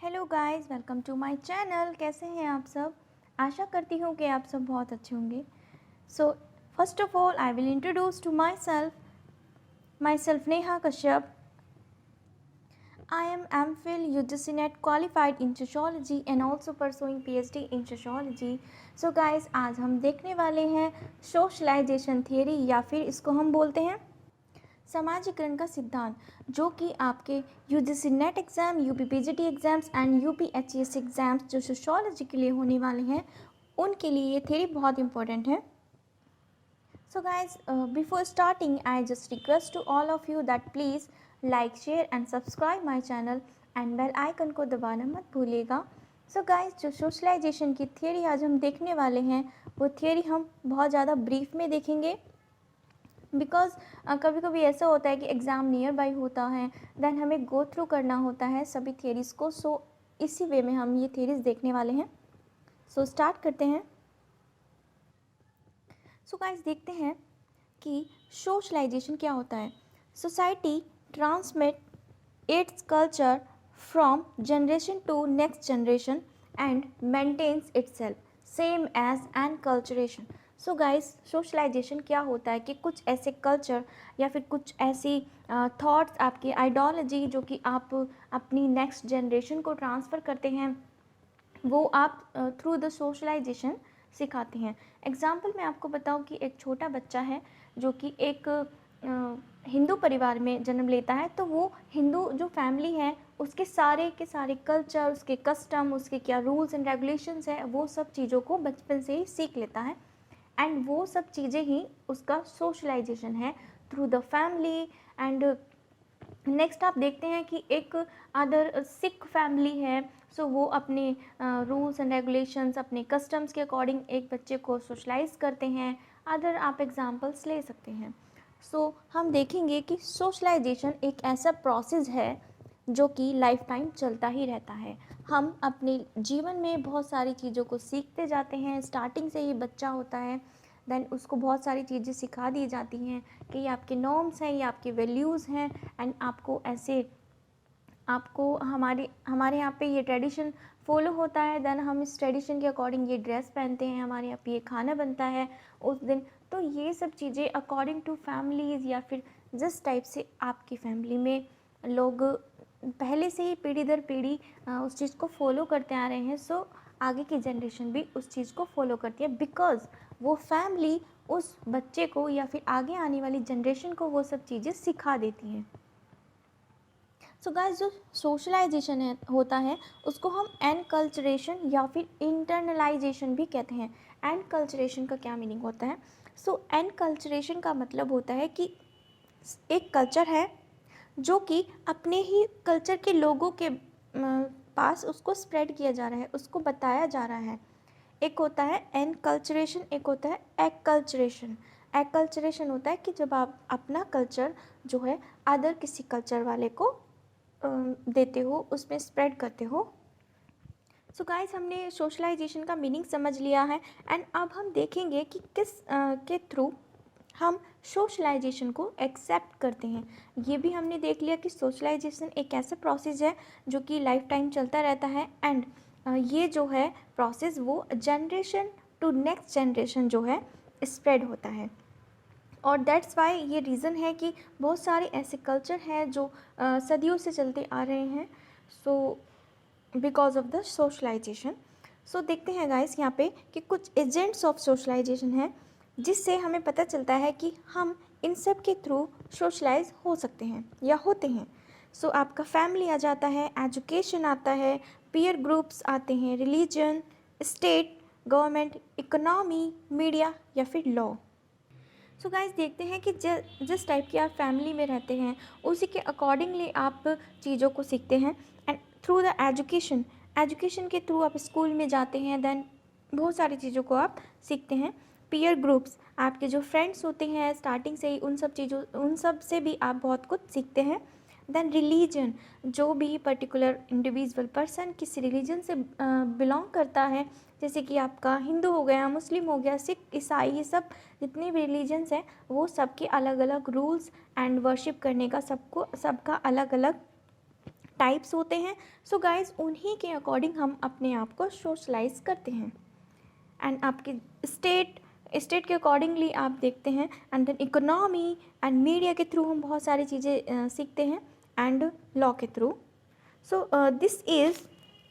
Hello guys, welcome to my channel. कैसे हैं आप सब? आशा करती हूँ कि आप सब बहुत अच्छे होंगे। So first of all I will introduce to myself Neha Kashyap. I am MPhil UGC NET qualified in sociology and also pursuing PhD in sociology. So guys, आज हम देखने वाले हैं सोशलाइजेशन थियरी या फिर इसको हम बोलते हैं समाजीकरण का सिद्धांत, जो कि आपके UGC net exam, UP PGT exams and UPHES exams जो सोशोलॉजी के लिए होने वाले हैं उनके लिए ये थ्योरी बहुत इंपॉर्टेंट है। So guys, before starting, I just request to all of you that please like, share and subscribe my channel and bell icon को दबाना मत भूलिएगा। So guys, जो सोशलाइजेशन की थियरी आज हम देखने वाले हैं वो थियरी हम बहुत ज़्यादा ब्रीफ में देखेंगे, बिकॉज कभी कभी ऐसा होता है कि एग्ज़ाम नियर बाई होता है, देन हमें गो थ्रू करना होता है सभी थियरीज़ को। सो इसी वे में हम ये थियरीज़ देखने वाले हैं। सो स्टार्ट करते हैं। सो गाइस, देखते हैं कि सोशलाइजेशन क्या होता है। Society transmit its culture from generation to next generation and maintains itself same as enculturation. So guys, socialization क्या होता है कि कुछ ऐसे कल्चर या फिर कुछ ऐसी थॉट्स, आपकी आइडियोलॉजी जो कि आप अपनी नेक्स्ट जनरेशन को ट्रांसफ़र करते हैं, वो आप थ्रू द सोशलाइजेशन सिखाते हैं। एग्ज़ाम्पल मैं आपको बताऊं कि एक छोटा बच्चा है जो कि एक हिंदू परिवार में जन्म लेता है, तो वो हिंदू जो फैमिली है उसके सारे के सारे कल्चर, उसके कस्टम, उसके क्या रूल्स एंड रेगुलेशंस है, वो सब चीज़ों को बचपन से ही सीख लेता है। एंड वो सब चीज़ें ही उसका सोशलाइजेशन है through the family. And next आप देखते हैं कि एक अदर सिख फैमिली है, सो वो अपने रूल्स एंड रेगुलेशंस, अपने कस्टम्स के अकॉर्डिंग एक बच्चे को सोशलाइज करते हैं। अदर आप एग्जांपल्स ले सकते हैं। सो हम देखेंगे कि सोशलाइजेशन एक ऐसा प्रोसेस है जो कि लाइफ टाइम चलता ही रहता है। हम अपने जीवन में बहुत सारी चीज़ों को सीखते जाते हैं। स्टार्टिंग से ही बच्चा होता है, देन उसको बहुत सारी चीज़ें सिखा दी जाती हैं कि ये आपके नॉर्म्स हैं, ये आपके वैल्यूज़ हैं, एंड आपको हमारे यहाँ पे ये ट्रेडिशन फॉलो होता है, देन हम इस ट्रेडिशन के अकॉर्डिंग ये ड्रेस पहनते हैं, हमारे यहाँ पे ये खाना बनता है उस दिन। तो ये सब चीज़ें अकॉर्डिंग टू फैमिलीज़ या फिर जिस टाइप से आपकी फैमिली में लोग पहले से ही पीढ़ी दर पीढ़ी उस चीज़ को फॉलो करते आ रहे हैं, सो आगे की जनरेशन भी उस चीज़ को फॉलो करती है, बिकॉज़ वो फैमिली उस बच्चे को या फिर आगे आने वाली जनरेशन को वो सब चीज़ें सिखा देती हैं। सो गाइस, जो सोशलाइजेशन होता है उसको हम एनकल्चरेशन या फिर इंटरनलाइजेशन भी कहते हैं। एनकल्चरेशन का क्या मीनिंग होता है? सो एनकल्चरेशन का मतलब होता है कि एक कल्चर है जो कि अपने ही कल्चर के लोगों के पास उसको स्प्रेड किया जा रहा है, उसको बताया जा रहा है। एक होता है एनकल्चरेशन, एक होता है एक्कल्चरेशन। एक्कल्चरेशन होता है कि जब आप अपना कल्चर जो है अदर किसी कल्चर वाले को देते हो, उसमें स्प्रेड करते हो। सो गाइस, हमने सोशलाइजेशन का मीनिंग समझ लिया है, एंड अब हम देखेंगे कि किस के थ्रू हम सोशलाइजेशन को एक्सेप्ट करते हैं। ये भी हमने देख लिया कि सोशलाइजेशन एक ऐसा प्रोसेस है जो कि लाइफ टाइम चलता रहता है, एंड ये जो है प्रोसेस वो जनरेशन टू नेक्स्ट जनरेशन जो है स्प्रेड होता है। और दैट्स वाई ये रीज़न है कि बहुत सारे ऐसे कल्चर हैं जो सदियों से चलते आ रहे हैं, so because of the socialisation. So देखते हैं गाइस यहाँ पे कि कुछ एजेंट्स ऑफ सोशलाइजेशन हैं जिससे हमें पता चलता है कि हम इन सब के थ्रू सोशलाइज हो सकते हैं या होते हैं। सो आपका फैमिली आ जाता है, एजुकेशन आता है, पीयर ग्रुप्स आते हैं, religion, state, government, economy, media या फिर लॉ। सो गाइस, देखते हैं कि जिस टाइप की आप फैमिली में रहते हैं उसी के अकॉर्डिंगली आप चीज़ों को सीखते हैं। एंड थ्रू द एजुकेशन के थ्रू आप स्कूल में जाते हैं, देन बहुत सारी चीज़ों को आप सीखते हैं। पीयर ग्रुप्स, आपके जो फ्रेंड्स होते हैं स्टार्टिंग से ही उन सब से भी आप बहुत कुछ सीखते हैं। देन रिलीजन, जो भी पर्टिकुलर इंडिविजुअल पर्सन किसी रिलीजन से बिलोंग करता है, जैसे कि आपका हिंदू हो गया, मुस्लिम हो गया, सिख, ईसाई, ये सब जितने भी रिलीजन्स हैं वो सबके अलग अलग रूल्स एंड वर्शिप करने का सबका अलग अलग टाइप्स होते हैं। सो गाइज उन्हीं के अकॉर्डिंग हम अपने आप को सोशलाइज करते हैं। एंड आपके स्टेट के अकॉर्डिंगली आप देखते हैं, and then economy and media के थ्रू हम बहुत सारी चीज़ें सीखते हैं, एंड लॉ के through. So this is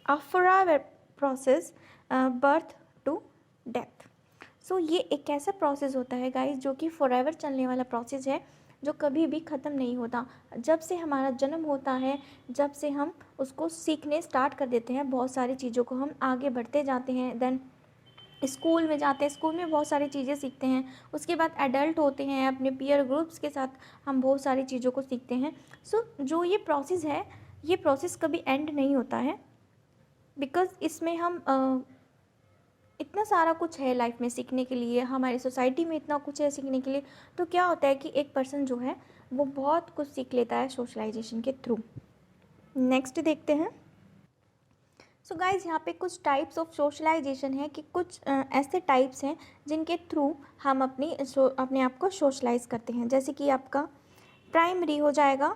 a forever process, birth to death. So ये एक ऐसा प्रोसेस होता है गाइस जो कि फॉरएवर चलने वाला प्रोसेस है, जो कभी भी ख़त्म नहीं होता। जब से हमारा जन्म होता है, जब से हम उसको सीखने स्टार्ट कर देते हैं, बहुत सारी चीज़ों को हम आगे बढ़ते जाते हैं। देन स्कूल में जाते हैं, स्कूल में बहुत सारी चीज़ें सीखते हैं। उसके बाद एडल्ट होते हैं, अपने पीयर ग्रुप्स के साथ हम बहुत सारी चीज़ों को सीखते हैं। सो जो ये प्रोसेस है, ये प्रोसेस कभी एंड नहीं होता है, बिकॉज़ इसमें हम इतना सारा कुछ है लाइफ में सीखने के लिए, हमारी सोसाइटी में इतना कुछ है सीखने के लिए। तो क्या होता है कि एक पर्सन जो है वो बहुत कुछ सीख लेता है सोशलाइजेशन के थ्रू। नेक्स्ट देखते हैं। सो गाइज यहाँ पे कुछ टाइप्स ऑफ सोशलाइजेशन है कि कुछ ऐसे टाइप्स हैं जिनके थ्रू हम अपने आप को सोशलाइज करते हैं। जैसे कि आपका प्राइमरी हो जाएगा,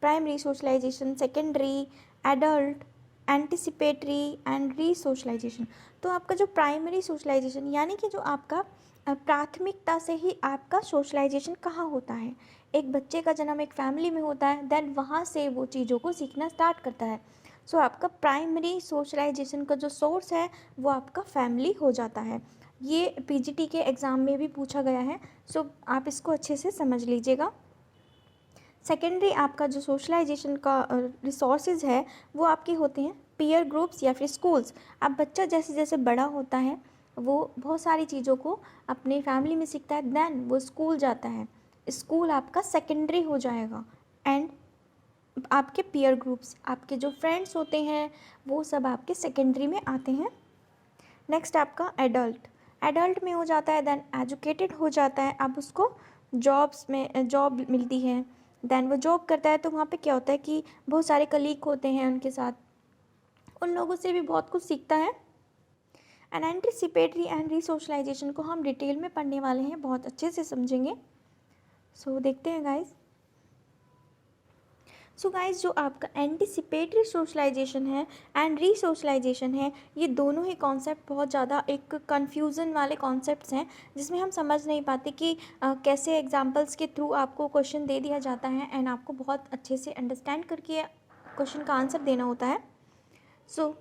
primary socialisation, secondary, adult, anticipatory and resocialisation. तो आपका जो प्राइमरी सोशलाइजेशन यानी कि जो आपका प्राथमिकता से ही आपका सोशलाइजेशन कहाँ होता है, एक बच्चे का जन्म एक फैमिली में होता है, देन वहाँ से वो चीज़ों को सीखना स्टार्ट करता है। सो आपका प्राइमरी सोशलाइजेशन का जो सोर्स है वो आपका फैमिली हो जाता है। ये पीजीटी के एग्ज़ाम में भी पूछा गया है, सो आप इसको अच्छे से समझ लीजिएगा। सेकेंडरी आपका जो सोशलाइजेशन का रिसोर्सेज है वो आपके होते हैं पीयर ग्रुप्स या फिर स्कूल्स। अब बच्चा जैसे जैसे बड़ा होता है वो बहुत सारी चीज़ों को अपने फैमिली में सीखता है, देन वो स्कूल जाता है, स्कूल आपका सेकेंडरी हो जाएगा। एंड आपके पीयर ग्रुप्स, आपके जो फ्रेंड्स होते हैं वो सब आपके सेकेंडरी में आते हैं। नेक्स्ट आपका एडल्ट, एडल्ट में हो जाता है, देन एजुकेटेड हो जाता है। अब उसको जॉब मिलती है, देन वो जॉब करता है। तो वहाँ पे क्या होता है कि बहुत सारे कलीग होते हैं, उनके साथ उन लोगों से भी बहुत कुछ सीखता है। एंड एंटिसिपेटरी एंड रीसोशलाइजेशन को हम डिटेल में पढ़ने वाले हैं, बहुत अच्छे से समझेंगे। सो देखते हैं गाइज। सो गाइज जो आपका एंटिसिपेटरी सोशलाइजेशन है एंड रीसोशलाइजेशन है, ये दोनों ही कॉन्सेप्ट बहुत ज़्यादा एक कन्फ्यूज़न वाले कॉन्सेप्ट्स हैं, जिसमें हम समझ नहीं पाते कि कैसे एग्जांपल्स के थ्रू आपको क्वेश्चन दे दिया जाता है एंड आपको बहुत अच्छे से अंडरस्टैंड करके क्वेश्चन का आंसर देना होता है। सो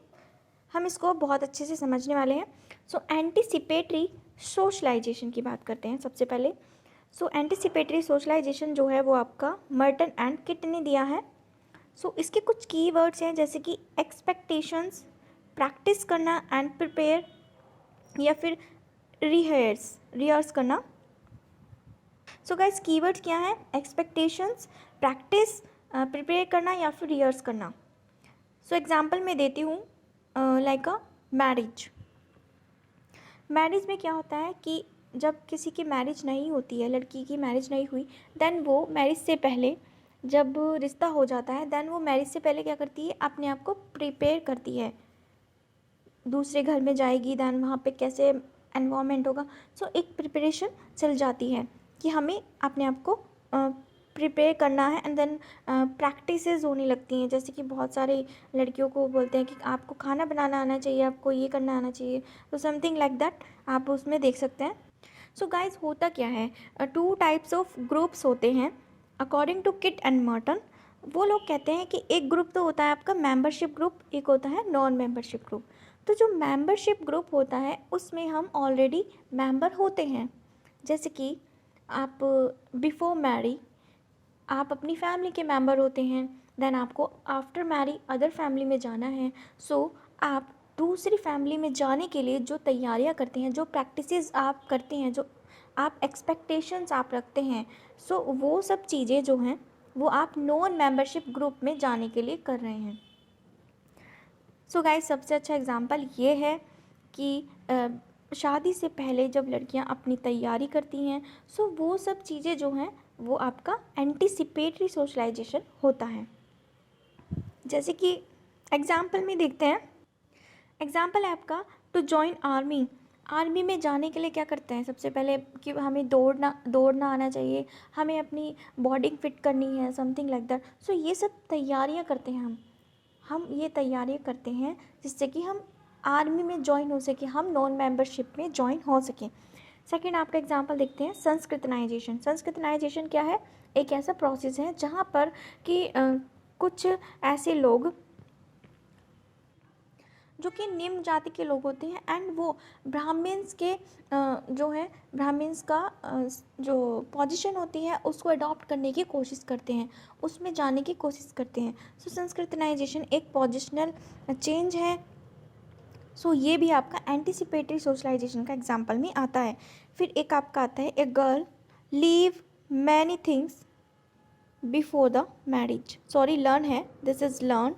हम इसको बहुत अच्छे से समझने वाले हैं। सो एंटिसिपेटरी सोशलाइजेशन की बात करते हैं सबसे पहले। सो एंटिसिपेटरी सोशलाइजेशन जो है वो आपका मर्टन एंड किट ने दिया है। सो इसके कुछ की वर्ड्स हैं जैसे कि एक्सपेक्टेशंस, प्रैक्टिस करना एंड प्रिपेयर, या फिर रिहर्स करना। सो गाइस कीवर्ड्स क्या है, एक्सपेक्टेशंस, प्रैक्टिस, प्रिपेयर करना या फिर रिहर्स करना। सो एग्जांपल मैं देती हूँ, लाइक अ मैरिज। मैरिज में क्या होता है कि जब किसी की मैरिज नहीं होती है, लड़की की मैरिज नहीं हुई, देन वो मैरिज से पहले जब रिश्ता हो जाता है, देन वो मैरिज से पहले क्या करती है, अपने आप को प्रिपेयर करती है। दूसरे घर में जाएगी, देन वहाँ पे कैसे एनवायरनमेंट होगा। सो एक प्रिपरेशन चल जाती है कि हमें अपने आप को प्रिपेयर करना है। एंड देन प्रैक्टिसेस होने लगती हैं, जैसे कि बहुत सारे लड़कियों को बोलते हैं कि आपको खाना बनाना आना चाहिए, आपको ये करना आना चाहिए। तो समथिंग लाइक दैट आप उसमें देख सकते हैं। सो गाइज होता क्या है, 2 टाइप्स ऑफ ग्रुप्स होते हैं according to Kitt and Merton. वो लोग कहते हैं कि एक ग्रुप तो होता है आपका मेंबरशिप ग्रुप, एक होता है नॉन मेंबरशिप ग्रुप। तो जो मेंबरशिप ग्रुप होता है उसमें हम ऑलरेडी मेंबर होते हैं। जैसे कि आप बिफोर मैरी आप अपनी फैमिली के मेंबर होते हैं, देन आपको आफ्टर मैरी अदर फैमिली में जाना है। सो आप दूसरी फैमिली में जाने के लिए जो तैयारियां करते हैं, जो प्रैक्टिसेस आप करते हैं, जो आप एक्सपेक्टेशंस आप रखते हैं, सो वो सब चीज़ें जो हैं वो आप नॉन मेंबरशिप ग्रुप में जाने के लिए कर रहे हैं। सो गाइस सबसे अच्छा एग्जांपल ये है कि शादी से पहले जब लड़कियां अपनी तैयारी करती हैं, सो वो सब चीज़ें जो हैं वो आपका एंटिसिपेटरी सोशलाइजेशन होता है। जैसे कि एग्जाम्पल में देखते हैं, एग्जाम्पल है आपका टू जॉइन आर्मी। आर्मी में जाने के लिए क्या करते हैं, सबसे पहले कि हमें दौड़ना आना चाहिए, हमें अपनी बॉडी फिट करनी है, समथिंग लाइक दैट। सो ये सब तैयारियां करते हैं हम। हम ये तैयारी करते हैं जिससे कि हम आर्मी में ज्वाइन हो सके, हम नॉन मेंबरशिप में ज्वाइन हो सकें। सेकंड आपका एग्जांपल देखते हैं, संस्कृतनाइजेशन। संस्कृतनाइजेशन क्या है? एक ऐसा प्रोसेस है जहाँ पर कि कुछ ऐसे लोग जो कि निम्न जाति के लोग होते हैं एंड वो ब्राह्मण्स के जो है ब्राह्मण्स का जो पोजीशन होती है उसको अडॉप्ट करने की कोशिश करते हैं, उसमें जाने की कोशिश करते हैं। सो संस्कृतनाइजेशन एक पोजिशनल चेंज है। सो ये भी आपका एंटिसिपेटरी सोशलाइजेशन का एग्जाम्पल में आता है। फिर एक आपका आता है, a girl leave many things before the marriage. Sorry, learn है, दिस इज़ लर्न।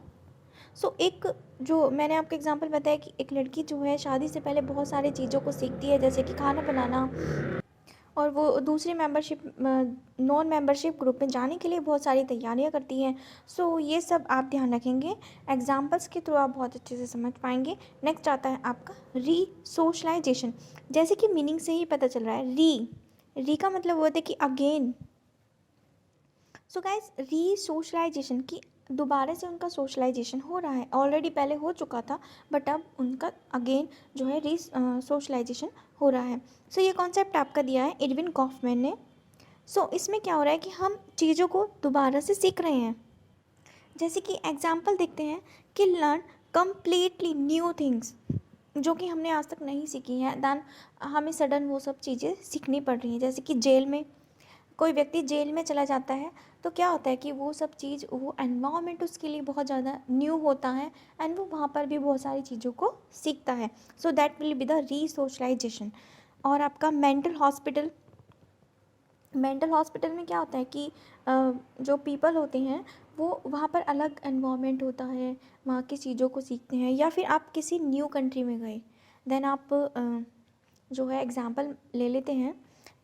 सो एक जो मैंने आपको एग्जांपल बताया कि एक लड़की जो है शादी से पहले बहुत सारी चीज़ों को सीखती है, जैसे कि खाना बनाना, और वो दूसरी मेंबरशिप नॉन मेंबरशिप ग्रुप में जाने के लिए बहुत सारी तैयारियां करती हैं। सो ये सब आप ध्यान रखेंगे, एग्जांपल्स के थ्रू आप बहुत अच्छे से समझ पाएंगे। नेक्स्ट आता है आपका री सोशलाइजेशन। जैसे कि मीनिंग से ही पता चल रहा है, री का मतलब होता है कि अगेन। सो गाइज, री सोशलाइजेशन की दोबारा से उनका सोशलाइजेशन हो रहा है, ऑलरेडी पहले हो चुका था बट अब उनका अगेन जो है री सोशलाइजेशन हो रहा है। सो ये कॉन्सेप्ट आपका दिया है इरविन कॉफमैन ने। सो इसमें क्या हो रहा है कि हम चीज़ों को दोबारा से सीख रहे हैं। जैसे कि एग्जाम्पल देखते हैं कि लर्न कम्प्लीटली न्यू थिंग्स, जो कि हमने आज तक नहीं सीखी हैं, दैन हमें सडन वो सब चीज़ें सीखनी पड़ रही हैं। जैसे कि जेल में कोई व्यक्ति जेल में चला जाता है तो क्या होता है कि वो सब चीज़, वो एनवायरनमेंट उसके लिए बहुत ज़्यादा न्यू होता है एंड वो वहाँ पर भी बहुत सारी चीज़ों को सीखता है। So that will be the री सोशलाइजेशन। और आपका मेंटल हॉस्पिटल, मेंटल हॉस्पिटल में क्या होता है कि जो पीपल होते हैं वो वहाँ पर अलग एनवायरनमेंट होता है, वहाँ की चीज़ों को सीखते हैं। या फिर आप किसी न्यू कंट्री में गए, देन आप जो है एग्ज़ाम्पल ले लेते हैं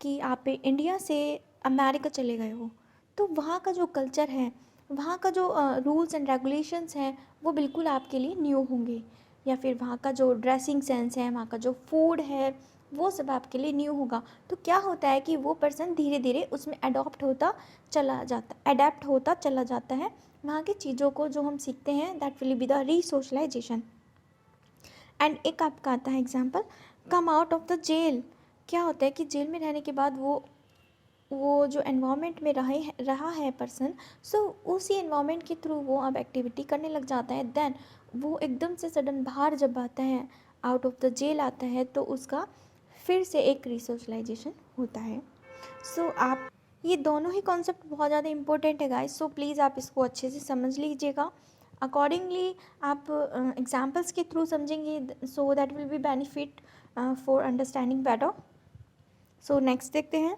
कि आप इंडिया से अमेरिका चले गए हो, तो वहाँ का जो कल्चर है, वहाँ का जो रूल्स एंड रेगुलेशंस हैं वो बिल्कुल आपके लिए न्यू होंगे। या फिर वहाँ का जो ड्रेसिंग सेंस है, वहाँ का जो फूड है, वो सब आपके लिए न्यू होगा। तो क्या होता है कि वो पर्सन धीरे धीरे उसमें अडॉप्ट होता चला जाता, अडेप्ट होता चला जाता है वहाँ की चीज़ों को जो हम सीखते हैं। That will be the resocialization. And एक आपका आता है example, come out of the jail. क्या होता है कि जेल में रहने के बाद वो जो एनवायरनमेंट में रहा है पर्सन, सो उसी एनवायरनमेंट के थ्रू वो अब एक्टिविटी करने लग जाता है। देन वो एकदम से सडन बाहर जब आता है, आउट ऑफ द जेल आता है, तो उसका फिर से एक रिसोशलाइजेशन होता है। सो आप ये दोनों ही कॉन्सेप्ट बहुत ज़्यादा इंपॉर्टेंट है गाइस। सो प्लीज़ आप इसको अच्छे से समझ लीजिएगा, अकॉर्डिंगली आप एग्जाम्पल्स के थ्रू समझेंगे, सो that will B benefit for understanding better. So next देखते हैं।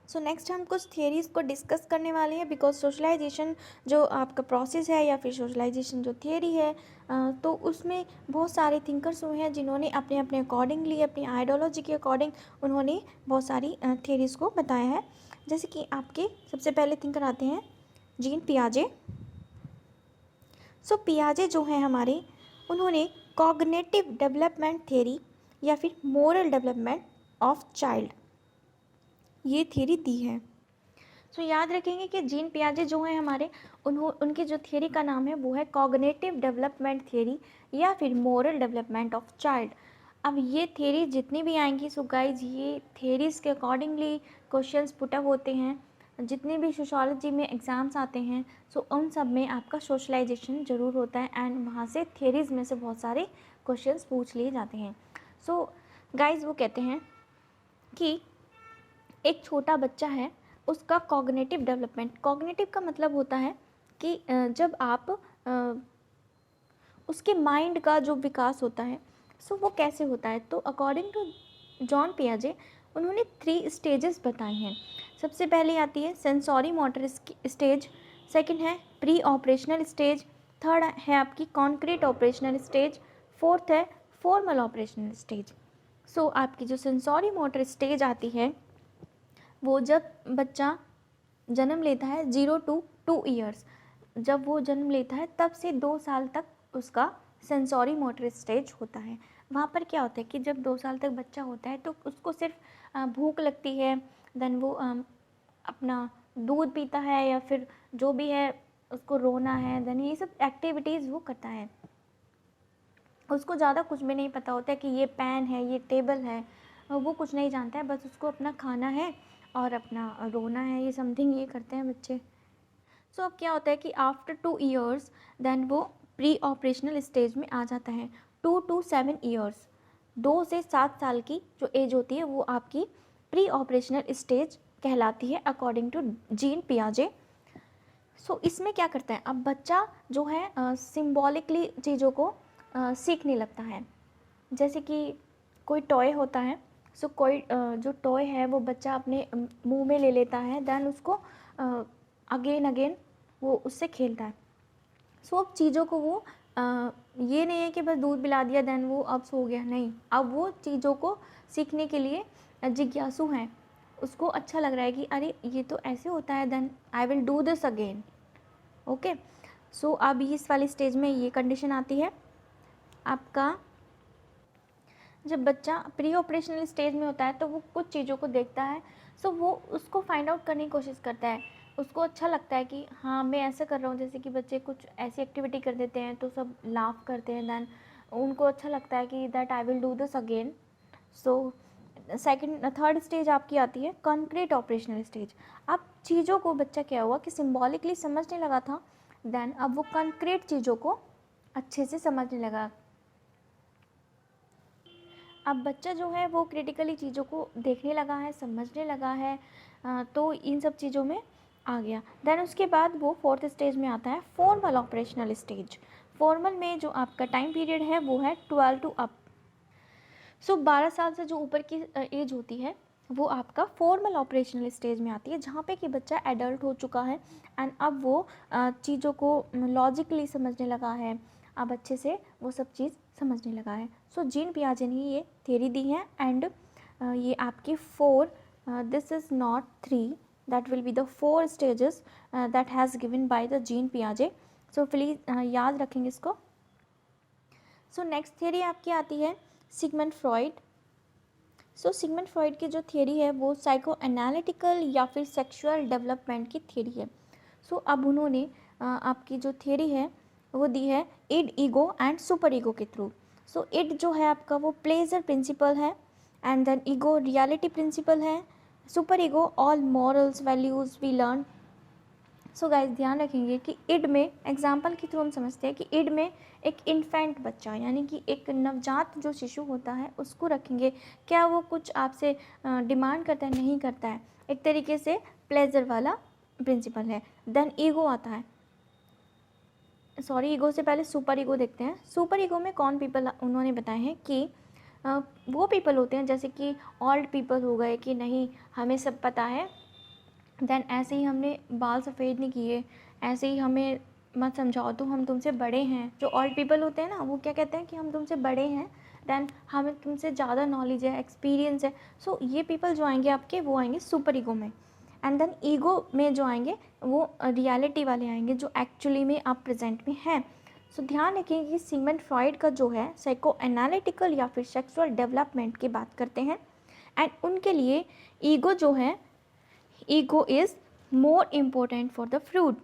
सो नेक्स्ट हम कुछ थियरीज़ को डिस्कस करने वाले हैं, बिकॉज सोशलाइजेशन जो आपका प्रोसेस है या फिर सोशलाइजेशन जो थियरी है, तो उसमें बहुत सारे थिंकर्स हुए हैं जिन्होंने अपने अपने अकॉर्डिंगली, अपनी आइडियोलॉजी के अकॉर्डिंग उन्होंने बहुत सारी थियरीज़ को बताया है। जैसे कि आपके सबसे पहले थिंकर आते हैं जीन पियाजे। सो पियाजे जो हैं हमारे, उन्होंने कॉग्निटिव डेवलपमेंट थियरी या फिर मोरल डेवलपमेंट ऑफ चाइल्ड ये थियरी दी है। सो याद रखेंगे कि जीन पियाजे जो हैं हमारे, उनकी जो थियरी का नाम है वो है कॉग्निटिव डेवलपमेंट थियरी या फिर मोरल डेवलपमेंट ऑफ चाइल्ड। अब ये थियरी जितनी भी आएंगी, सो गाइज ये थियरीज़ के अकॉर्डिंगली क्वेश्चंस पुट अप होते हैं। जितने भी सोशोलॉजी में एग्ज़ाम्स आते हैं, सो उन सब में आपका सोशलाइजेशन ज़रूर होता है एंड वहाँ से थियरीज़ में से बहुत सारे क्वेश्चंस पूछ लिए जाते हैं। सो गाइज वो कहते हैं कि एक छोटा बच्चा है, उसका कॉग्निटिव डेवलपमेंट, कॉग्निटिव का मतलब होता है कि जब आप उसके माइंड का जो विकास होता है, सो वो कैसे होता है। तो अकॉर्डिंग टू जॉन पियाजे, उन्होंने 3 स्टेजेस बताए हैं। सबसे पहले आती है सेंसरी मोटर स्टेज, सेकंड है प्री ऑपरेशनल स्टेज, थर्ड है आपकी कॉन्क्रीट ऑपरेशनल स्टेज, फोर्थ है फॉर्मल ऑपरेशनल स्टेज। सो आपकी जो सेंसरी मोटर स्टेज आती है वो जब बच्चा जन्म लेता है 0 to 2 ईयर्स, जब वो जन्म लेता है तब से 2 साल तक उसका सेंसरी मोटर स्टेज होता है। वहाँ पर क्या होता है कि जब 2 साल तक बच्चा होता है तो उसको सिर्फ भूख लगती है, देन वो अपना दूध पीता है या फिर जो भी है उसको रोना है, देन ये सब एक्टिविटीज़ वो करता है। उसको ज़्यादा कुछ भी नहीं पता होता है कि ये पेन है, ये टेबल है, वो कुछ नहीं जानता है, बस उसको अपना खाना है और अपना रोना है, ये समथिंग ये करते हैं बच्चे। सो अब क्या होता है कि आफ्टर 2 ईयर्स देन वो प्री ऑपरेशनल स्टेज में आ जाता है। 2 to 7 ईयर्स, 2 से 7 साल की जो एज होती है वो आपकी प्री ऑपरेशनल स्टेज कहलाती है अकॉर्डिंग टू जीन पियाजे। सो इसमें क्या करता है, अब बच्चा जो है सिम्बॉलिकली चीज़ों को सीखने लगता है। जैसे कि कोई टॉय होता है, सो कोई जो टॉय है वो बच्चा अपने मुंह में ले लेता है, देन उसको अगेन अगेन वो उससे खेलता है। सो अब चीज़ों को वो ये नहीं है कि बस दूध पिला दिया देन वो अब सो गया, नहीं, अब वो चीज़ों को सीखने के लिए जिज्ञासु हैं। उसको अच्छा लग रहा है कि अरे ये तो ऐसे होता है, then I will do this again. Okay, so अब इस वाली स्टेज में ये कंडीशन आती है आपका। जब बच्चा प्री ऑपरेशनल स्टेज में होता है तो वो कुछ चीज़ों को देखता है, सो वो उसको फाइंड आउट करने की कोशिश करता है। उसको अच्छा लगता है कि हाँ मैं ऐसा कर रहा हूँ, जैसे कि बच्चे कुछ ऐसी एक्टिविटी कर देते हैं तो सब लाफ करते हैं, देन उनको अच्छा लगता है कि that I will do this again. So second third stage आपकी आती है कॉन्क्रीट ऑपरेशनल स्टेज। अब चीज़ों को बच्चा क्या हुआ कि सिम्बॉलिकली समझने लगा था, देन अब वो कॉन्क्रीट चीज़ों को अच्छे से समझने लगा। अब बच्चा जो है वो क्रिटिकली चीज़ों को देखने लगा है, समझने लगा है, तो इन सब चीज़ों में आ गया। देन उसके बाद वो फोर्थ स्टेज में आता है फॉर्मल ऑपरेशनल स्टेज। फॉर्मल में जो आपका टाइम पीरियड है वो है 12 टू अप। सो 12 साल से जो ऊपर की एज होती है वो आपका फॉर्मल ऑपरेशनल स्टेज में आती है, जहाँ पे कि बच्चा एडल्ट हो चुका है एंड अब वो चीज़ों को लॉजिकली समझने लगा है, अब अच्छे से वो सब चीज़ समझने लगा है। सो जीन पियाजे ने ये थ्योरी दी है एंड ये आपकी 4, this is not 3, that will be the 4 stages that has given by the Jean पियाजे। सो प्लीज़ याद रखेंगे इसको। सो नेक्स्ट थियरी आपकी आती है Sigmund Freud. So Sigmund Freud की जो थियरी है वो साइको एनालिटिकल या फिर सेक्सुअल डेवलपमेंट की थियरी है। सो अब उन्होंने आपकी जो थियरी है वो दी है id, ego and super ego के थ्रू। सो इड जो है आपका वो प्लेजर प्रिंसिपल है, and then ego reality principle है, super ego all morals values we learn. So guys ध्यान रखेंगे कि इड में एग्जाम्पल के थ्रू हम समझते हैं कि इड में एक इन्फेंट बच्चा यानी कि एक नवजात जो शिशु होता है उसको रखेंगे। क्या वो कुछ आपसे डिमांड करता है? नहीं करता है, एक तरीके से प्लेजर वाला प्रिंसिपल है। देन ईगो आता है, सॉरी ईगो से पहले सुपर ईगो देखते हैं। सुपर ईगो में कौन पीपल उन्होंने बताए हैं कि वो पीपल होते हैं जैसे कि ओल्ड पीपल हो गए कि नहीं हमें सब पता है, देन ऐसे ही हमने बाल सफ़ेद नहीं किए, ऐसे ही हमें मत समझाओ, तो हम तुमसे बड़े हैं। जो ओल्ड पीपल होते हैं ना वो क्या कहते हैं कि हम तुमसे बड़े हैं, देन हमें तुमसे ज़्यादा नॉलेज है, एक्सपीरियंस है। सो ये पीपल जो आएंगे आपके वो आएंगे सुपर ईगो में, एंड देन ईगो में जो आएंगे वो रियलिटी वाले आएंगे जो एक्चुअली में आप प्रेजेंट में हैं। सो ध्यान रखिए कि सिगमंड फ्रॉइड का जो है साइको एनालिटिकल या फिर सेक्सुअल डेवलपमेंट की बात करते हैं, एंड उनके लिए ईगो जो है, ego is more important for the fruit,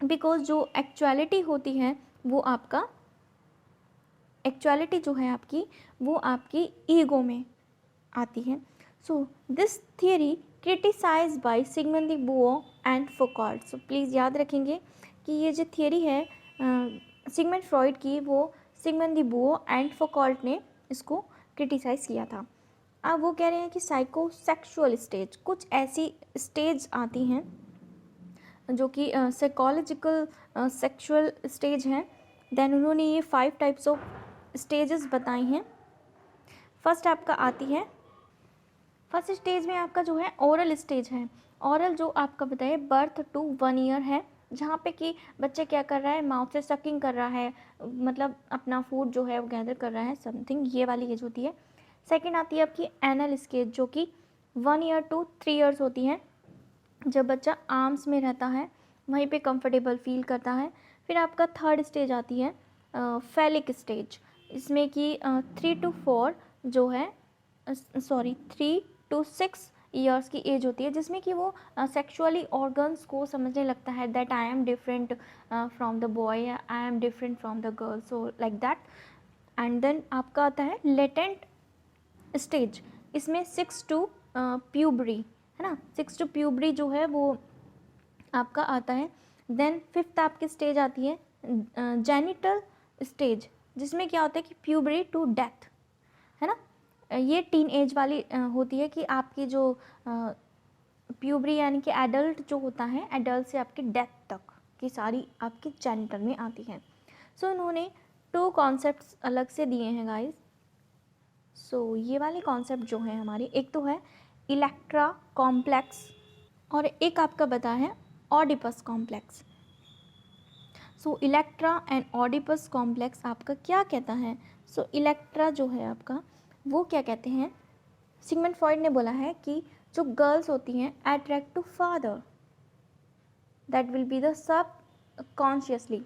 because जो एक्चुअलिटी होती है वो आपका एक्चुअलिटी जो है आपकी वो आपकी ईगो में आती है। So this theory criticise by Sigmund de Beauvoir and Foucault. So please याद रखेंगे कि ये जो थियरी है सिगमंड फ्रॉइड की वो Sigmund de Beauvoir and Foucault ने इसको क्रिटिसाइज़ किया था। अब वो कह रहे हैं कि साइको सेक्सुअल स्टेज, कुछ ऐसी स्टेज आती हैं जो कि साइकोलॉजिकल सेक्सुअल स्टेज हैं। देन उन्होंने ये 5 टाइप्स ऑफ स्टेजेस बताई हैं। फर्स्ट आपका आती है, फर्स्ट स्टेज में आपका जो है ओरल स्टेज है। ओरल जो आपका बताइए बर्थ टू 1 ईयर है, जहाँ पे कि बच्चे क्या कर रहा है, माउथ से सकिंग कर रहा है, मतलब अपना फूड जो है वो गैदर कर रहा है, समथिंग ये वाली एज होती है। सेकंड आती है आपकी एनल स्टेज जो कि 1 ईयर टू 3 ईयर्स होती है, जब बच्चा आर्म्स में रहता है वहीं पे कंफर्टेबल फील करता है। फिर आपका थर्ड स्टेज आती है फैलिक स्टेज, इसमें कि 3 to 4 जो है 3 to 6 ईयर्स की एज होती है, जिसमें कि वो सेक्सुअली ऑर्गन्स को समझने लगता है that I am different from the boy, I am different from the girl, so like that. And then आपका आता है लेटेंट स्टेज, इसमें 6 टू प्यूबरी, है ना, 6 टू प्यूबरी जो है वो आपका आता है। देन 5th आपकी स्टेज आती है जेनिटल स्टेज, जिसमें क्या होता है कि प्यूबरी टू डेथ, है ना। ये टीन एज वाली होती है कि आपकी जो प्यूबरी यानी कि एडल्ट जो होता है, एडल्ट से आपकी डेथ तक की सारी आपकी जेनिटल में आती है। सो इन्होंने 2 कॉन्सेप्ट्स अलग से दिए हैं गाइस। सो ये वाले कॉन्सेप्ट जो है हमारे, एक तो है इलेक्ट्रा कॉम्प्लेक्स और एक आपका बता है Oedipus complex. So Electra and Oedipus complex आपका क्या कहता है? सो इलेक्ट्रा जो है आपका वो क्या कहते हैं, सिगमंड फ्रॉइड ने बोला है कि जो गर्ल्स होती हैं attract to father, that will be the subconsciously.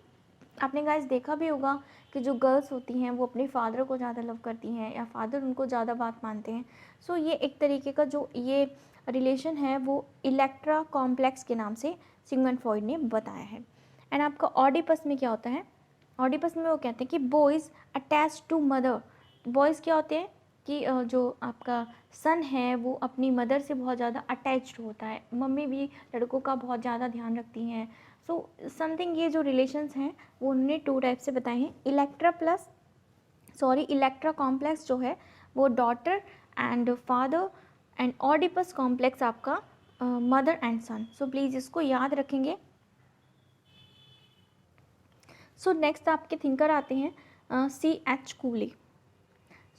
आपने गाइस देखा भी होगा कि जो गर्ल्स होती हैं वो अपने फादर को ज़्यादा लव करती हैं या फादर उनको ज़्यादा बात मानते हैं। सो ये एक तरीके का जो ये रिलेशन है वो इलेक्ट्रा कॉम्प्लेक्स के नाम से सिगमंड फ्रॉइड ने बताया है। एंड आपका ऑडिपस में क्या होता है? ऑडिपस में वो कहते हैं कि boys attach to mother. Boys क्या होते हैं कि जो आपका सन है वो अपनी मदर से बहुत ज़्यादा अटैच्ड होता है, मम्मी भी लड़कों का बहुत ज़्यादा ध्यान रखती हैं। सो समथिंग ये जो रिलेशंस हैं वो उन्होंने 2 टाइप से बताए हैं। इलेक्ट्रा कॉम्प्लेक्स जो है वो daughter and father, and Oedipus complex आपका mother and son. So please इसको याद रखेंगे। सो नेक्स्ट आपके थिंकर आते हैं C.H. कूले।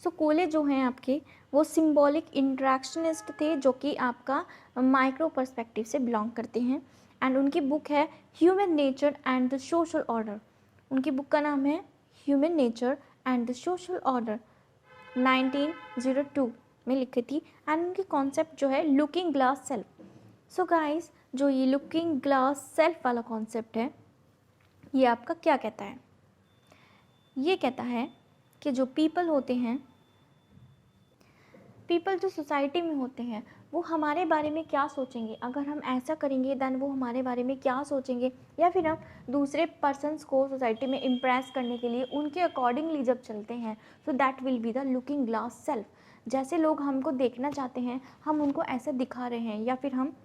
सो कूले जो हैं आपके वो सिंबॉलिक इंट्रैक्शनिस्ट थे, जो कि आपका माइक्रो पर्सपेक्टिव से बिलोंग करते हैं। एंड उनकी बुक है human nature and the social order. उनकी बुक का नाम है human nature and the social order, 1902 में लिखी थी। एंड उनकी कॉन्सेप्ट जो है looking glass self. So guys जो ये लुकिंग ग्लास सेल्फ वाला कॉन्सेप्ट है ये आपका क्या कहता है? ये कहता है कि जो पीपल होते हैं, पीपल जो सोसाइटी में होते हैं वो हमारे बारे में क्या सोचेंगे, अगर हम ऐसा करेंगे देन वो हमारे बारे में क्या सोचेंगे, या फिर हम दूसरे पर्सनस को सोसाइटी में इम्प्रेस करने के लिए उनके अकॉर्डिंगली जब चलते हैं, so that will be the looking glass self. जैसे लोग हमको देखना चाहते हैं हम उनको ऐसे दिखा रहे हैं या फिर हम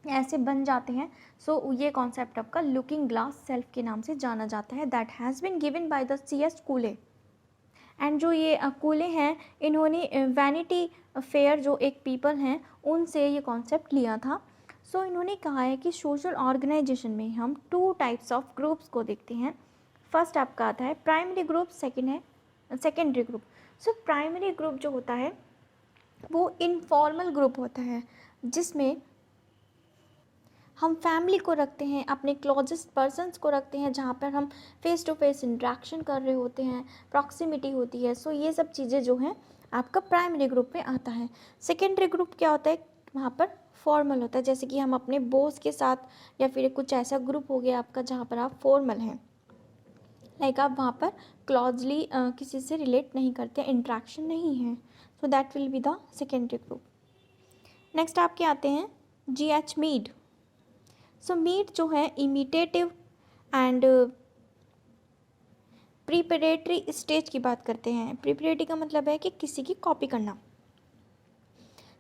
ऐसे बन जाते हैं। सो ये कॉन्सेप्ट आपका लुकिंग ग्लास सेल्फ के नाम से जाना जाता है। That has been given by the C.H. Cooley. And जो ये कूले हैं इन्होंने वैनिटी फेयर जो एक पीपल हैं उनसे ये कॉन्सेप्ट लिया था। सो इन्होंने कहा है कि सोशल ऑर्गेनाइजेशन में हम 2 टाइप्स ऑफ ग्रुप्स को देखते हैं। फर्स्ट आपका आता है प्राइमरी ग्रुप, सेकेंड है secondary group. So primary group जो होता है वो इनफॉर्मल ग्रुप होता है, जिसमें हम फैमिली को रखते हैं, अपने क्लोजेस्ट पर्सन्स को रखते हैं, जहाँ पर हम फेस टू फेस इंट्रैक्शन कर रहे होते हैं, प्रॉक्सिमिटी होती है। सो ये सब चीज़ें जो हैं आपका प्राइमरी ग्रुप में आता है। सेकेंडरी ग्रुप क्या होता है? वहाँ पर फॉर्मल होता है, जैसे कि हम अपने बॉस के साथ या फिर कुछ ऐसा ग्रुप हो गया आपका जहाँ पर आप फॉर्मल हैं, लाइक आप वहाँ पर क्लोजली किसी से रिलेट नहीं करते, इंट्रैक्शन नहीं है। So that will be the secondary group. Next आपके आते हैं G.H. मीड। सो मीड जो है इमिटेटिव एंड प्रिपरेटरी स्टेज की बात करते हैं। प्रिपरेटरी का मतलब है कि किसी की कॉपी करना।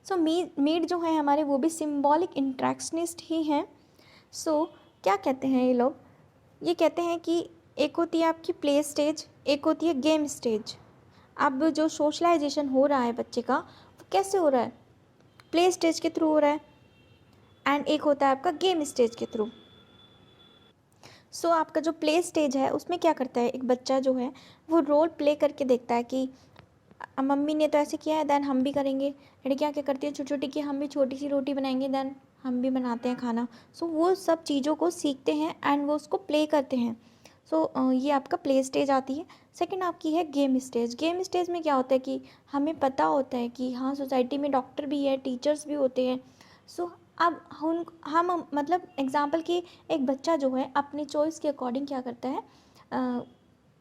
सो मीड जो है हमारे वो भी सिंबॉलिक इंट्रैक्शनिस्ट ही हैं। सो क्या कहते हैं ये लोग? ये कहते हैं कि एक होती है आपकी प्ले स्टेज, एक होती है गेम स्टेज। अब जो सोशलाइजेशन हो रहा है बच्चे का वो कैसे हो रहा है? प्ले स्टेज के थ्रू हो रहा है, एंड एक होता है आपका गेम स्टेज के थ्रू। सो आपका जो प्ले स्टेज है उसमें क्या करता है एक बच्चा जो है वो रोल प्ले करके देखता है कि मम्मी ने तो ऐसे किया है देन हम भी करेंगे। लड़कियाँ क्या करती हैं छोटी छोटी कि हम भी छोटी सी रोटी बनाएंगे देन हम भी बनाते हैं खाना। सो वो सब चीज़ों को सीखते हैं एंड वो उसको प्ले करते हैं। सो ये आपका प्ले स्टेज आती है। सेकंड आपकी है गेम स्टेज। गेम स्टेज में क्या होता है कि हमें पता होता है कि हाँ सोसाइटी में डॉक्टर भी है, टीचर्स भी होते हैं। सो अब हम मतलब एग्जाम्पल कि एक बच्चा जो है अपनी चॉइस के अकॉर्डिंग क्या करता है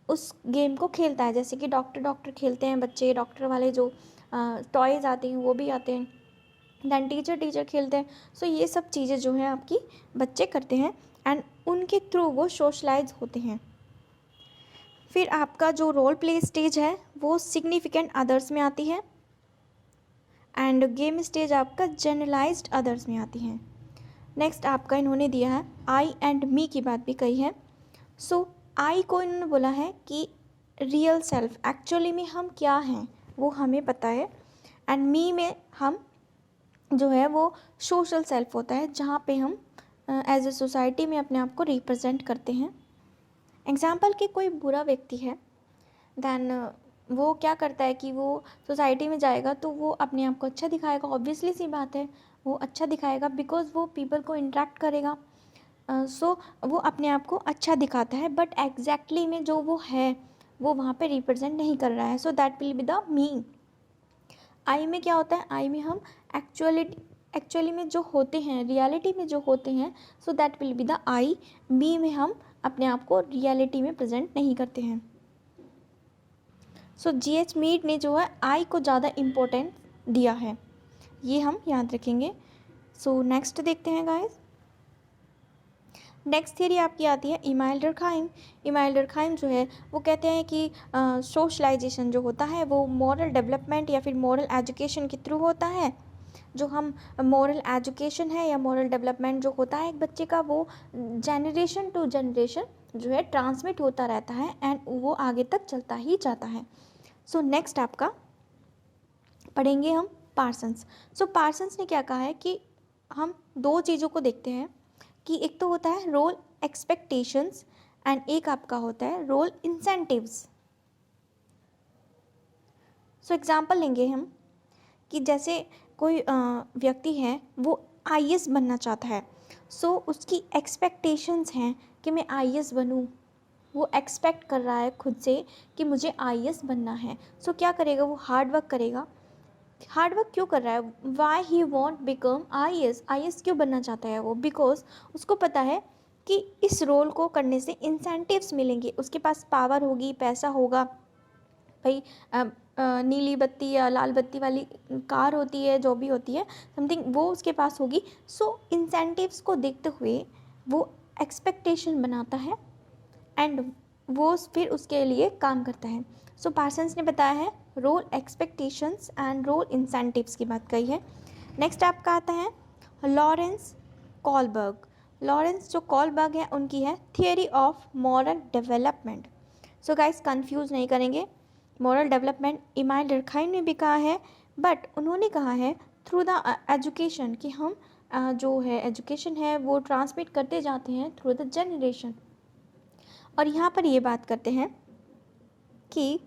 उस गेम को खेलता है। जैसे कि डॉक्टर खेलते हैं बच्चे, डॉक्टर वाले जो टॉयज़ आते हैं वो भी आते हैं। दैन टीचर खेलते हैं। सो ये सब चीज़ें जो हैं आपकी बच्चे करते हैं एंड उनके थ्रू वो सोशलाइज होते हैं। फिर आपका जो रोल प्ले स्टेज है वो सिग्निफिकेंट अदर्स में आती है एंड गेम स्टेज आपका जनरलाइज्ड अदर्स में आती है। नेक्स्ट आपका इन्होंने दिया है आई एंड मी की बात भी कही है। सो आई को इन्होंने बोला है कि रियल सेल्फ, एक्चुअली में हम क्या हैं वो हमें पता है, एंड मी में हम जो है वो सोशल सेल्फ होता है जहाँ पे हम एज ए सोसाइटी में अपने आप को रिप्रेजेंट करते हैं। एग्जाम्पल कि कोई बुरा व्यक्ति है दैन वो क्या करता है कि वो सोसाइटी में जाएगा तो वो अपने आप को अच्छा दिखाएगा, ऑब्वियसली सी बात है वो अच्छा दिखाएगा बिकॉज वो पीपल को इंटरेक्ट करेगा। सो वो अपने आप को अच्छा दिखाता है बट एग्जैक्टली में जो वो है वो वहाँ पे रिप्रेजेंट नहीं कर रहा है। So that will be the me. I में क्या होता है, आई में हम एक्चुअली में जो होते हैं, रियलिटी में जो होते हैं, so that will be the I. Me में हम अपने आप को रियलिटी में प्रेजेंट नहीं करते हैं। सो GH मीड ने जो है आई को ज़्यादा इम्पोर्टेंस दिया है, ये हम याद रखेंगे। सो नेक्स्ट देखते हैं गाइस। नेक्स्ट थियरी आपकी आती है इमाइल डर्कहाइम। इमाइल डर्कहाइम जो है वो कहते हैं कि सोशलाइजेशन जो होता है वो मॉरल डेवलपमेंट या फिर मॉरल एजुकेशन के थ्रू होता है। जो हम मॉरल एजुकेशन है या मॉरल डेवलपमेंट जो होता है एक बच्चे का वो जनरेशन टू जनरेशन जो है ट्रांसमिट होता रहता है एंड वो आगे तक चलता ही जाता है। सो नेक्स्ट आपका पढ़ेंगे हम पार्सन्स। सो पार्सन्स ने क्या कहा है कि हम दो चीज़ों को देखते हैं कि एक तो होता है रोल एक्सपेक्टेशंस एंड एक आपका होता है रोल इंसेंटिव्स। सो एग्जांपल लेंगे हम कि जैसे कोई व्यक्ति है वो IAS बनना चाहता है। सो उसकी एक्सपेक्टेशंस हैं कि मैं IAS बनूं, वो एक्सपेक्ट कर रहा है खुद से कि मुझे IAS बनना है। सो क्या करेगा, वो हार्ड वर्क करेगा। हार्ड वर्क क्यों कर रहा है, why he want become IAS क्यों बनना चाहता है वो, बिकॉज उसको पता है कि इस रोल को करने से इंसेंटिव्स मिलेंगे, उसके पास पावर होगी, पैसा होगा। भाई नीली बत्ती या लाल बत्ती वाली कार होती है, जो भी होती है समथिंग, वो उसके पास होगी। सो इंसेंटिव्स को देखते हुए वो एक्सपेक्टेशन बनाता है एंड वो फिर उसके लिए काम करता है। सो पार्सन्स ने बताया है role expectations and role incentives की बात कही है। नेक्स्ट आपका आता है लॉरेंस कॉलबर्ग। लॉरेंस जो कॉलबर्ग है उनकी है theory of moral development. So guys confuse नहीं करेंगे, मॉरल डेवलपमेंट इमाइल डर्कहाइम ने भी कहा है बट उन्होंने कहा है थ्रू द एजुकेशन कि हम जो है एजुकेशन है वो ट्रांसमिट करते जाते हैं थ्रू द जनरेशन। और यहाँ पर ये बात करते हैं कि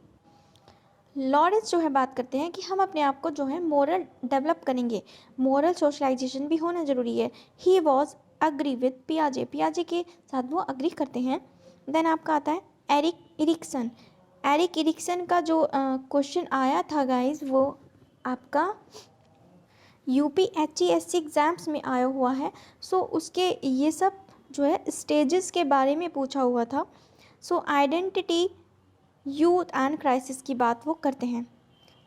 लॉरेंस जो है बात करते हैं कि हम अपने आप को जो है मोरल डेवलप करेंगे, मोरल सोशलाइजेशन भी होना ज़रूरी है। ही वॉज अग्री विद पियाजे, पियाजे के साथ वो अग्री करते हैं। देन आपका आता है एरिक इरिक्सन। एरिक इरिक्सन का जो क्वेश्चन आया था गाइस वो आपका UPHESC एग्ज़ाम्स में आया हुआ है। सो उसके ये सब जो है स्टेजेस के बारे में पूछा हुआ था। So identity, youth and crisis की बात वो करते हैं।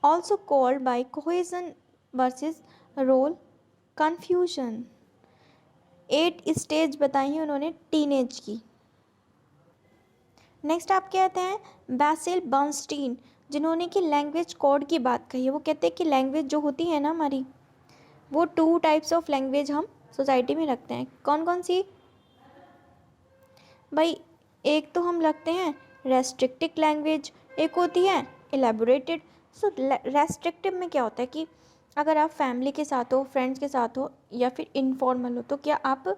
Also called by cohesion versus role confusion. 8 stage बताई हैं उन्होंने टीनेज की। नेक्स्ट आप कहते हैं बैसिल बर्नस्टीन, जिन्होंने कि लैंग्वेज कोड की बात कही है। वो कहते हैं कि लैंग्वेज जो होती है ना हमारी, वो 2 टाइप्स ऑफ लैंग्वेज हम सोसाइटी में रखते हैं। कौन कौन सी भाई, एक तो हम रखते हैं रेस्ट्रिक्टिव लैंग्वेज, एक होती है एलेबोरेटेड। सो रेस्ट्रिक्टिव में क्या होता है कि अगर आप फैमिली के साथ हो, फ्रेंड्स के साथ हो या फिर इनफॉर्मल हो तो क्या आप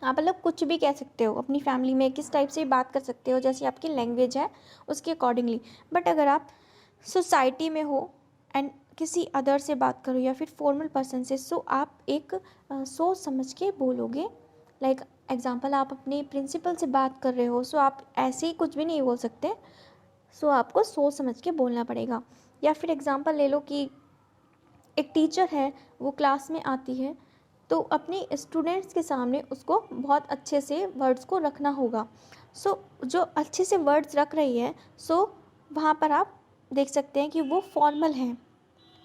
मतलब कुछ भी कह सकते हो, अपनी फैमिली में किस टाइप से बात कर सकते हो जैसी आपकी लैंग्वेज है उसके अकॉर्डिंगली। बट अगर आप सोसाइटी में हो एंड किसी अदर से बात करो या फिर फॉर्मल पर्सन से, सो आप एक सोच समझ के बोलोगे। लाइक एग्जांपल, आप अपने प्रिंसिपल से बात कर रहे हो, सो आप ऐसे ही कुछ भी नहीं बोल सकते। सो आपको सोच समझ के बोलना पड़ेगा। या फिर एग्जांपल ले लो कि एक टीचर है, वो क्लास में आती है तो अपने स्टूडेंट्स के सामने उसको बहुत अच्छे से वर्ड्स को रखना होगा। सो जो अच्छे से वर्ड्स रख रही है, सो वहाँ पर आप देख सकते हैं कि वो फॉर्मल है।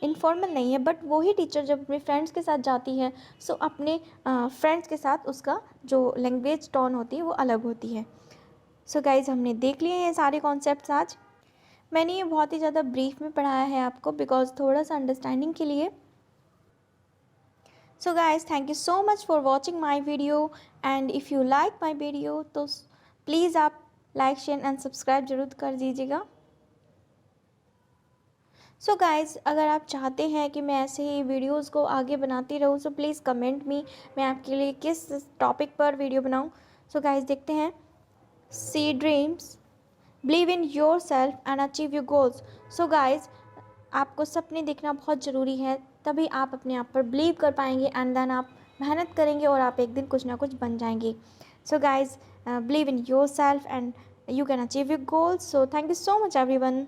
इनफॉर्मल नहीं है, बट वही टीचर जब अपने फ्रेंड्स के साथ जाती है सो अपने फ्रेंड्स के साथ उसका जो लैंग्वेज टोन होती है वो अलग होती है। सो गाइज़, हमने देख लिए ये सारे कॉन्सेप्ट्स आज। मैंने ये बहुत ही ज़्यादा ब्रीफ में पढ़ाया है आपको बिकॉज थोड़ा सा अंडरस्टैंडिंग के लिए। So guys, thank you so much for watching my video, and if you like my video तो प्लीज़ आप लाइक शेयर एंड सब्सक्राइब जरूर कर दीजिएगा। सो गाइज़, अगर आप चाहते हैं कि मैं ऐसे ही वीडियोज़ को आगे बनाती रहूँ सो प्लीज़ कमेंट मी, मैं आपके लिए किस टॉपिक पर वीडियो बनाऊँ। सो गाइज़, देखते हैं। See dreams, believe in yourself and achieve your goals. So guys, आपको सपने देखना बहुत ज़रूरी है, तभी आप अपने आप पर बिलीव कर पाएंगे एंड देन आप मेहनत करेंगे और आप एक दिन कुछ ना कुछ बन जाएंगे। So guys, believe in yourself and you can achieve your goals. So thank you so much everyone.